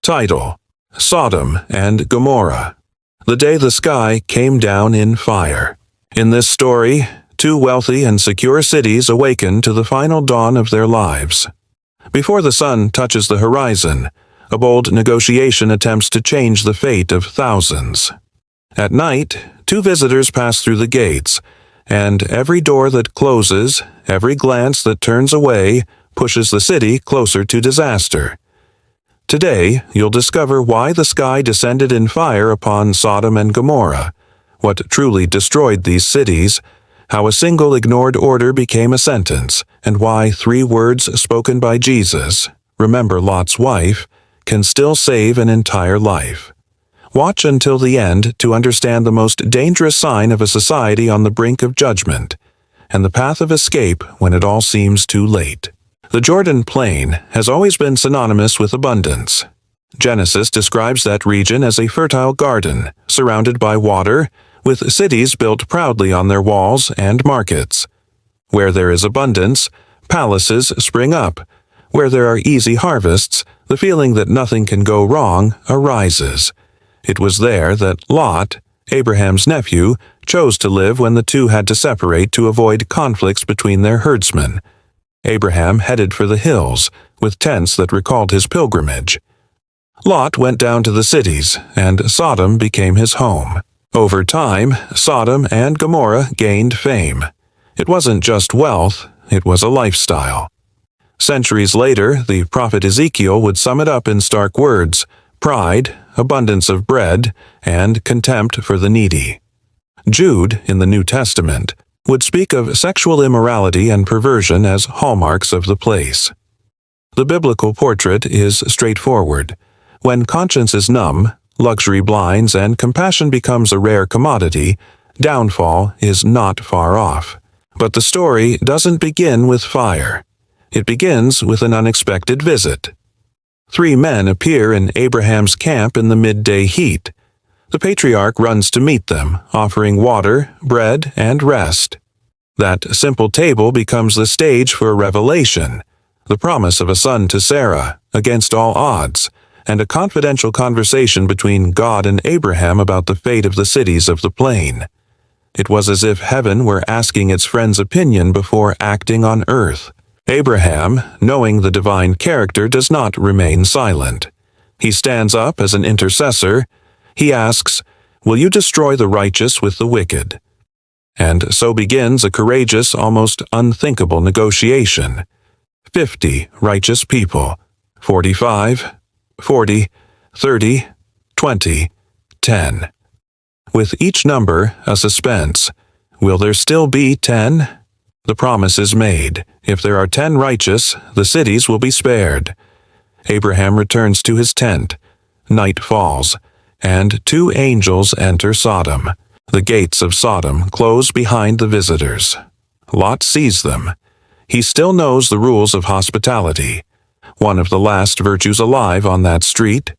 Title: Sodom and Gomorrah. The day the sky came down in fire. In this story, two wealthy and secure cities awaken to the final dawn of their lives. Before the sun touches the horizon, a bold negotiation attempts to change the fate of thousands. At night, two visitors pass through the gates, and every door that closes, every glance that turns away, pushes the city closer to disaster. Today, you'll discover why the sky descended in fire upon Sodom and Gomorrah, what truly destroyed these cities, how a single ignored order became a sentence, and why 3 words spoken by Jesus, "Remember Lot's wife," can still save an entire life. Watch until the end to understand the most dangerous sign of a society on the brink of judgment, and the path of escape when it all seems too late. The Jordan Plain has always been synonymous with abundance. Genesis describes that region as a fertile garden, surrounded by water, with cities built proudly on their walls and markets. Where there is abundance, palaces spring up. Where there are easy harvests, the feeling that nothing can go wrong arises. It was there that Lot, Abraham's nephew, chose to live when the two had to separate to avoid conflicts between their herdsmen. Abraham headed for the hills, with tents that recalled his pilgrimage. Lot went down to the cities, and Sodom became his home. Over time, Sodom and Gomorrah gained fame. It wasn't just wealth, it was a lifestyle. Centuries later, the prophet Ezekiel would sum it up in stark words: pride, abundance of bread, and contempt for the needy. Jude, in the New Testament, would speak of sexual immorality and perversion as hallmarks of the place. The biblical portrait is straightforward. When conscience is numb, luxury blinds, and compassion becomes a rare commodity, downfall is not far off. But the story doesn't begin with fire. It begins with an unexpected visit. 3 men appear in Abraham's camp in the midday heat. The patriarch runs to meet them, offering water, bread, and rest. That simple table becomes the stage for a revelation, the promise of a son to Sarah, against all odds, and a confidential conversation between God and Abraham about the fate of the cities of the plain. It was as if heaven were asking its friend's opinion before acting on earth. Abraham, knowing the divine character, does not remain silent. He stands up as an intercessor. He asks, "Will you destroy the righteous with the wicked?" And so begins a courageous, almost unthinkable negotiation. 50 righteous people, 45, 40, 30, 20, 10. With each number, a suspense. Will there still be 10? The promise is made. If there are 10 righteous, the cities will be spared. Abraham returns to his tent. Night falls, and 2 angels enter Sodom. The gates of Sodom close behind the visitors. Lot sees them. He still knows the rules of hospitality, one of the last virtues alive on that street.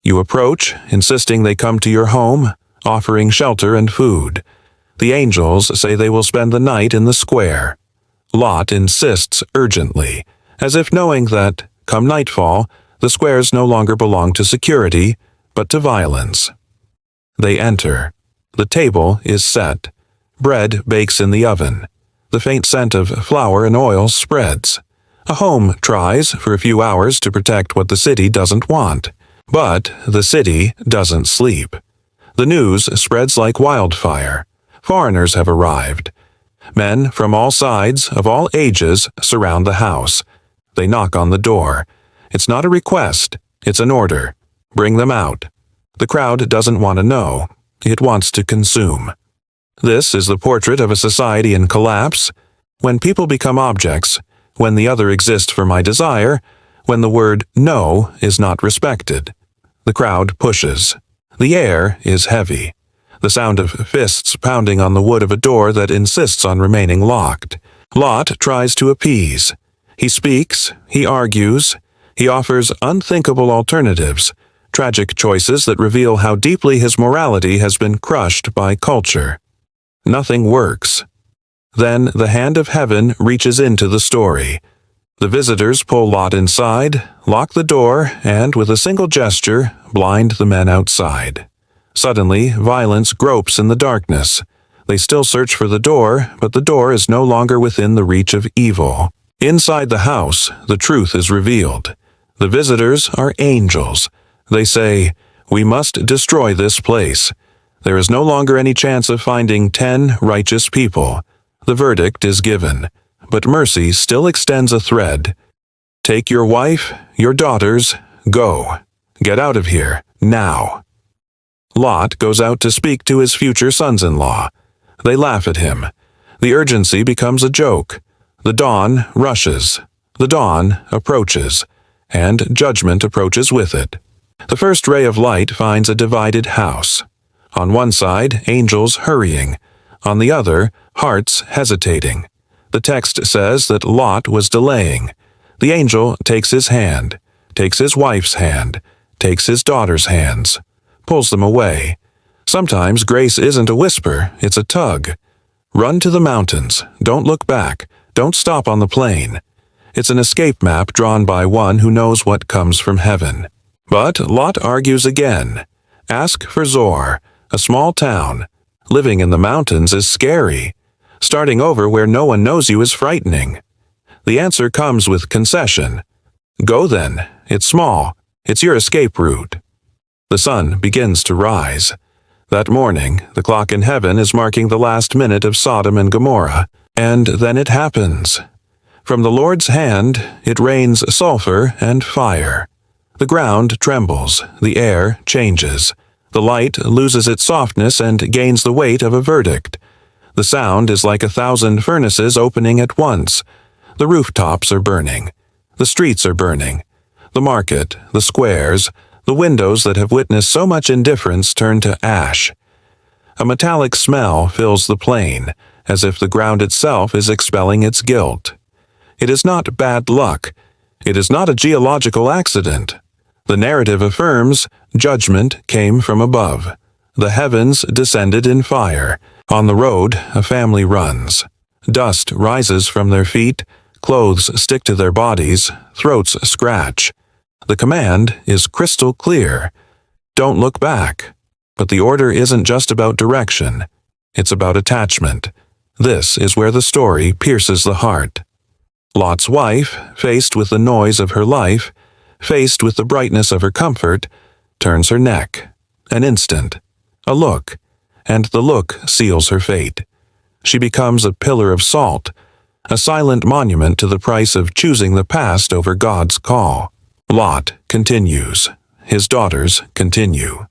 You approach, insisting they come to your home, offering shelter and food. The angels say they will spend the night in the square. Lot insists urgently, as if knowing that, come nightfall, the squares no longer belong to security, but to violence. They enter. The table is set. Bread bakes in the oven. The faint scent of flour and oil spreads. A home tries for a few hours to protect what the city doesn't want. But the city doesn't sleep. The news spreads like wildfire. Foreigners have arrived. Men from all sides, of all ages, surround the house. They knock on the door. It's not a request, it's an order. Bring them out. The crowd doesn't want to know. It wants to consume. This is the portrait of a society in collapse. When people become objects, when the other exists for my desire, when the word no is not respected. The crowd pushes. The air is heavy. The sound of fists pounding on the wood of a door that insists on remaining locked. Lot tries to appease. He speaks, he argues, he offers unthinkable alternatives, tragic choices that reveal how deeply his morality has been crushed by culture. Nothing works. Then the hand of heaven reaches into the story. The visitors pull Lot inside, lock the door, and with a single gesture, blind the men outside. Suddenly, violence gropes in the darkness. They still search for the door, but the door is no longer within the reach of evil. Inside the house, the truth is revealed. The visitors are angels. They say, "We must destroy this place." There is no longer any chance of finding 10 righteous people. The verdict is given, but mercy still extends a thread. Take your wife, your daughters, go. Get out of here, now. Lot goes out to speak to his future sons-in-law. They laugh at him. The urgency becomes a joke. The dawn rushes. The dawn approaches, and judgment approaches with it. The first ray of light finds a divided house. On one side, angels hurrying. On the other, hearts hesitating. The text says that Lot was delaying. The angel takes his hand, takes his wife's hand, takes his daughter's hands, pulls them away. Sometimes grace isn't a whisper, it's a tug. Run to the mountains, don't look back, don't stop on the plain. It's an escape map drawn by one who knows what comes from heaven. But Lot argues again. Ask for Zoar, a small town. Living in the mountains is scary. Starting over where no one knows you is frightening. The answer comes with concession. Go then, it's small, it's your escape route. The sun begins to rise. That morning, the clock in heaven is marking the last minute of Sodom and Gomorrah, and then it happens. From the Lord's hand, it rains sulfur and fire. The ground trembles, the air changes. The light loses its softness and gains the weight of a verdict. The sound is like 1,000 furnaces opening at once. The rooftops are burning. The streets are burning. The market, the squares, the windows that have witnessed so much indifference turn to ash. A metallic smell fills the plain, as if the ground itself is expelling its guilt. It is not bad luck. It is not a geological accident. The narrative affirms judgment came from above. The heavens descended in fire. On the road, a family runs. Dust rises from their feet, clothes stick to their bodies, throats scratch. The command is crystal clear. Don't look back. But the order isn't just about direction. It's about attachment. This is where the story pierces the heart. Lot's wife, faced with the noise of her life, faced with the brightness of her comfort, turns her neck. An instant. A look. And the look seals her fate. She becomes a pillar of salt, a silent monument to the price of choosing the past over God's call. Lot continues. His daughters continue.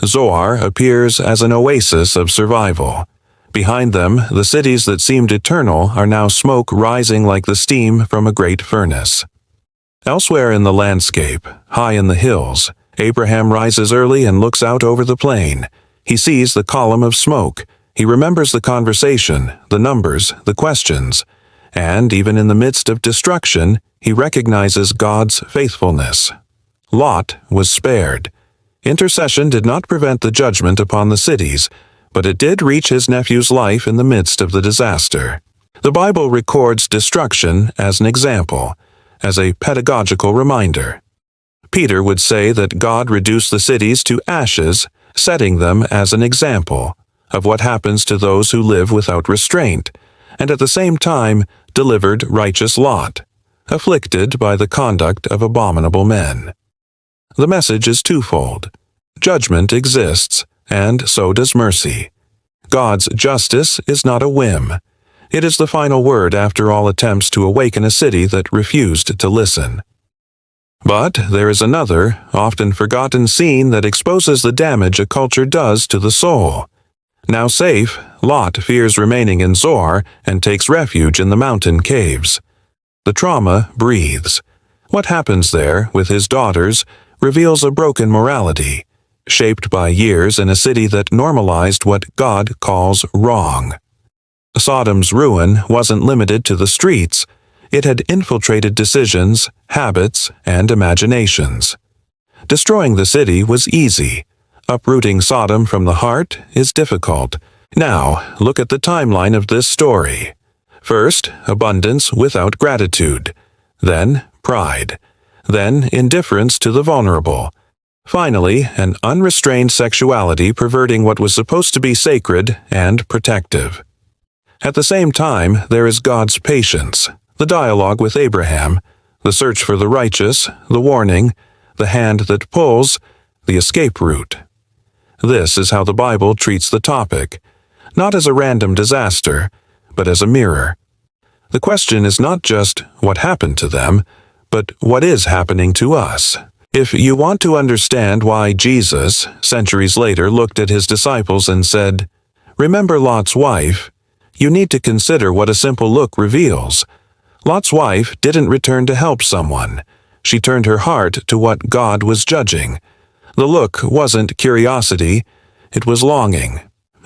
Zoar appears as an oasis of survival. Behind them, the cities that seemed eternal are now smoke rising like the steam from a great furnace. Elsewhere in the landscape, high in the hills, Abraham rises early and looks out over the plain. He sees the column of smoke. He remembers the conversation, the numbers, the questions. And even in the midst of destruction, he recognizes God's faithfulness. Lot was spared. Intercession did not prevent the judgment upon the cities, but it did reach his nephew's life in the midst of the disaster. The Bible records destruction as an example, as a pedagogical reminder. Peter would say that God reduced the cities to ashes, setting them as an example of what happens to those who live without restraint, and at the same time delivered righteous Lot, afflicted by the conduct of abominable men. The message is twofold. Judgment exists, and so does mercy. God's justice is not a whim. It is the final word after all attempts to awaken a city that refused to listen. But there is another, often forgotten scene that exposes the damage a culture does to the soul. Now safe, Lot fears remaining in Zoar and takes refuge in the mountain caves. The trauma breathes. What happens there with his daughters reveals a broken morality, shaped by years in a city that normalized what God calls wrong. Sodom's ruin wasn't limited to the streets. It had infiltrated decisions, habits, and imaginations. Destroying the city was easy. Uprooting Sodom from the heart is difficult. Now, look at the timeline of this story. First, abundance without gratitude. then pride, then indifference to the vulnerable, finally an unrestrained sexuality perverting what was supposed to be sacred and protective. At the same time, there is God's patience, the dialogue with Abraham, the search for the righteous, the warning, the hand that pulls, the escape route. This is how the Bible treats the topic, not as a random disaster, but as a mirror. The question is not just what happened to them, but what is happening to us. If you want to understand why Jesus, centuries later, looked at his disciples and said, "Remember Lot's wife," you need to consider what a simple look reveals. Lot's wife didn't return to help someone. She turned her heart to what God was judging. The look wasn't curiosity, it was longing.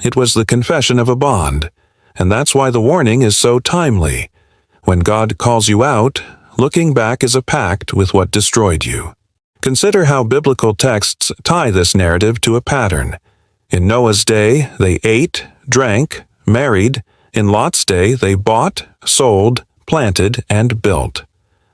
It was the confession of a bond. And that's why the warning is so timely. When God calls you out, looking back is a pact with what destroyed you. Consider how biblical texts tie this narrative to a pattern. In Noah's day, they ate, drank, married. In Lot's day, they bought, sold, planted, and built.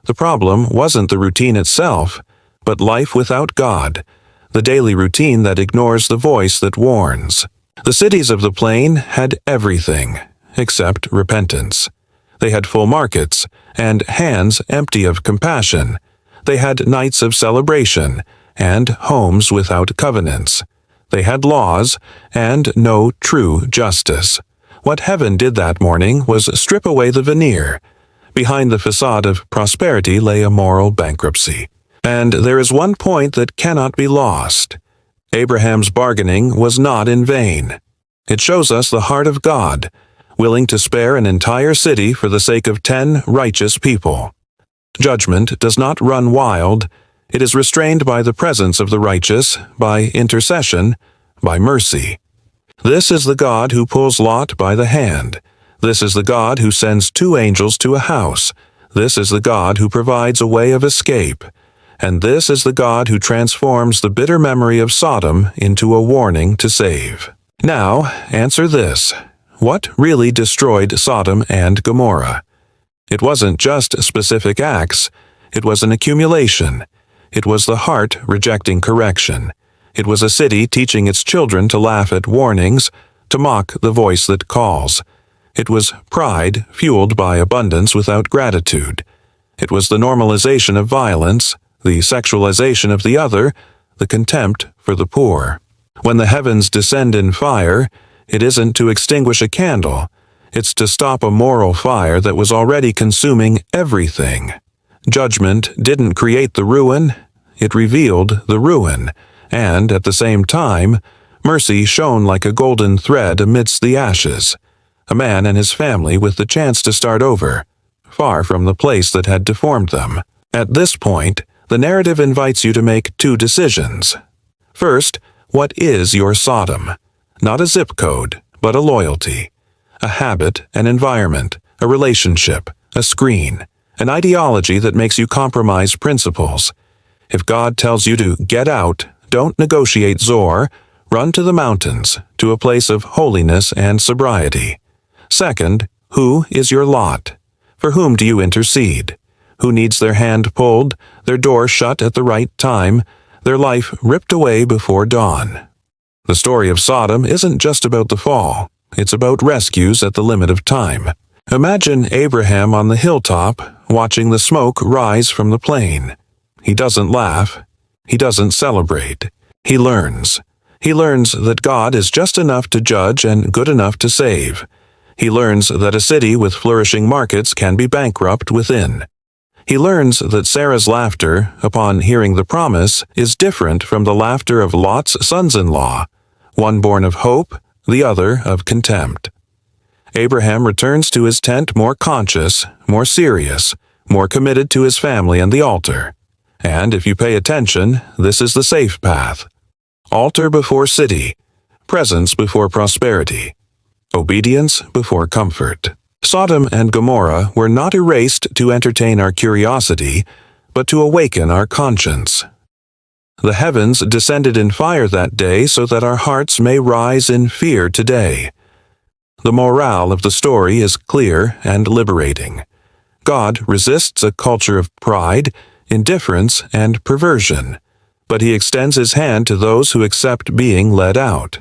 The problem wasn't the routine itself, but life without God, the daily routine that ignores the voice that warns. The cities of the plain had everything, except repentance. They had full markets, and hands empty of compassion. They had nights of celebration, and homes without covenants. They had laws, and no true justice. What heaven did that morning was strip away the veneer. Behind the facade of prosperity lay a moral bankruptcy. And there is one point that cannot be lost. Abraham's bargaining was not in vain. It shows us the heart of God, willing to spare an entire city for the sake of 10 righteous people. Judgment does not run wild. It is restrained by the presence of the righteous, by intercession, by mercy. This is the God who pulls Lot by the hand. This is the God who sends 2 angels to a house. This is the God who provides a way of escape. And this is the God who transforms the bitter memory of Sodom into a warning to save. Now, answer this. What really destroyed Sodom and Gomorrah? It wasn't just specific acts. It was an accumulation. It was the heart rejecting correction. It was a city teaching its children to laugh at warnings, to mock the voice that calls. It was pride fueled by abundance without gratitude. It was the normalization of violence, the sexualization of the other, the contempt for the poor. When the heavens descend in fire, it isn't to extinguish a candle. It's to stop a moral fire that was already consuming everything. Judgment didn't create the ruin, it revealed the ruin, and at the same time, mercy shone like a golden thread amidst the ashes. A man and his family with the chance to start over, far from the place that had deformed them. At this point, the narrative invites you to make 2 decisions. First, what is your Sodom? Not a zip code, but a loyalty. A habit, an environment, a relationship, a screen, an ideology that makes you compromise principles. If God tells you to get out, don't negotiate Zor, run to the mountains, to a place of holiness and sobriety. Second, who is your Lot? For whom do you intercede? Who needs their hand pulled, their door shut at the right time, their life ripped away before dawn? The story of Sodom isn't just about the fall. It's about rescues at the limit of time. Imagine Abraham on the hilltop, watching the smoke rise from the plain. He doesn't laugh. He doesn't celebrate. He learns. He learns that God is just enough to judge and good enough to save. He learns that a city with flourishing markets can be bankrupt within. He learns that Sarah's laughter, upon hearing the promise, is different from the laughter of Lot's sons-in-law, one born of hope, the other of contempt. Abraham returns to his tent more conscious, more serious, more committed to his family and the altar. And if you pay attention, this is the safe path. Altar before city, presence before prosperity, obedience before comfort. Sodom and Gomorrah were not erased to entertain our curiosity, but to awaken our conscience. The heavens descended in fire that day so that our hearts may rise in fear today. The morale of the story is clear and liberating. God resists a culture of pride, indifference, and perversion, but he extends his hand to those who accept being led out.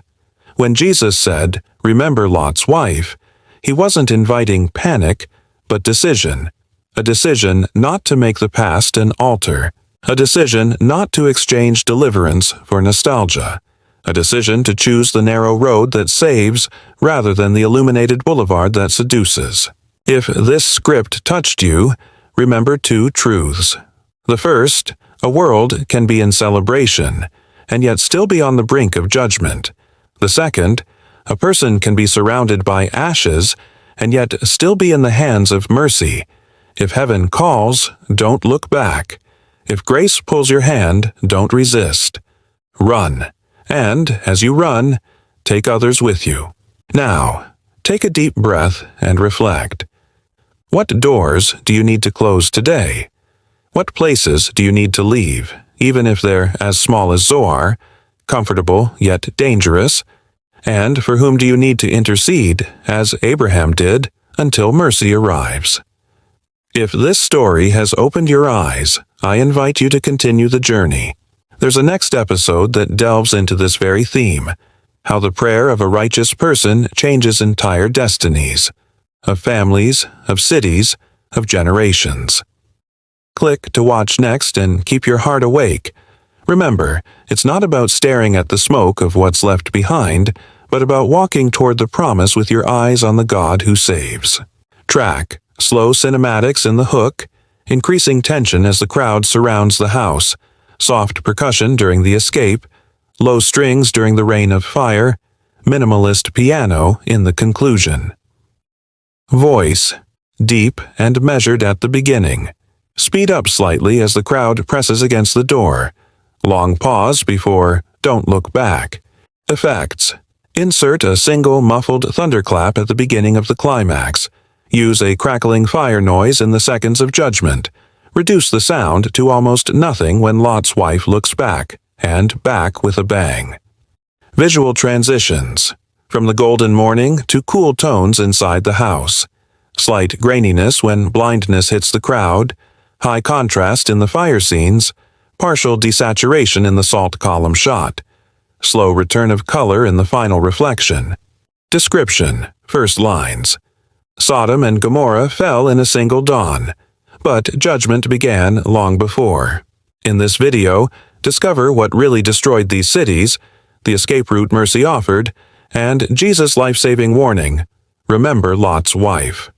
When Jesus said, "Remember Lot's wife," he wasn't inviting panic, but decision. A decision not to make the past an altar. A decision not to exchange deliverance for nostalgia. A decision to choose the narrow road that saves rather than the illuminated boulevard that seduces. If this script touched you, remember two truths. The first, a world can be in celebration and yet still be on the brink of judgment. The second, a person can be surrounded by ashes and yet still be in the hands of mercy. If heaven calls, don't look back. If grace pulls your hand, don't resist. Run. And, as you run, take others with you. Now, take a deep breath and reflect. What doors do you need to close today? What places do you need to leave, even if they're as small as Zoar, comfortable yet dangerous? And for whom do you need to intercede, as Abraham did, until mercy arrives? If this story has opened your eyes, I invite you to continue the journey. There's a next episode that delves into this very theme, how the prayer of a righteous person changes entire destinies, of families, of cities, of generations. Click to watch next and keep your heart awake. Remember, it's not about staring at the smoke of what's left behind, but about walking toward the promise with your eyes on the God who saves. Track, slow cinematics in the hook, increasing tension as the crowd surrounds the house, soft percussion during the escape, low strings during the rain of fire, minimalist piano in the conclusion. Voice, deep and measured at the beginning. Speed up slightly as the crowd presses against the door. Long pause before "Don't look back." Effects. Insert a single muffled thunderclap at the beginning of the climax. Use a crackling fire noise in the seconds of judgment. Reduce the sound to almost nothing when Lot's wife looks back, and back with a bang. Visual transitions. From the golden morning to cool tones inside the house. Slight graininess when blindness hits the crowd. High contrast in the fire scenes. Partial desaturation in the salt column shot. Slow return of color in the final reflection. Description. First lines. Sodom and Gomorrah fell in a single dawn, but judgment began long before. In this video, discover what really destroyed these cities, the escape route mercy offered, and Jesus' life-saving warning: remember Lot's wife.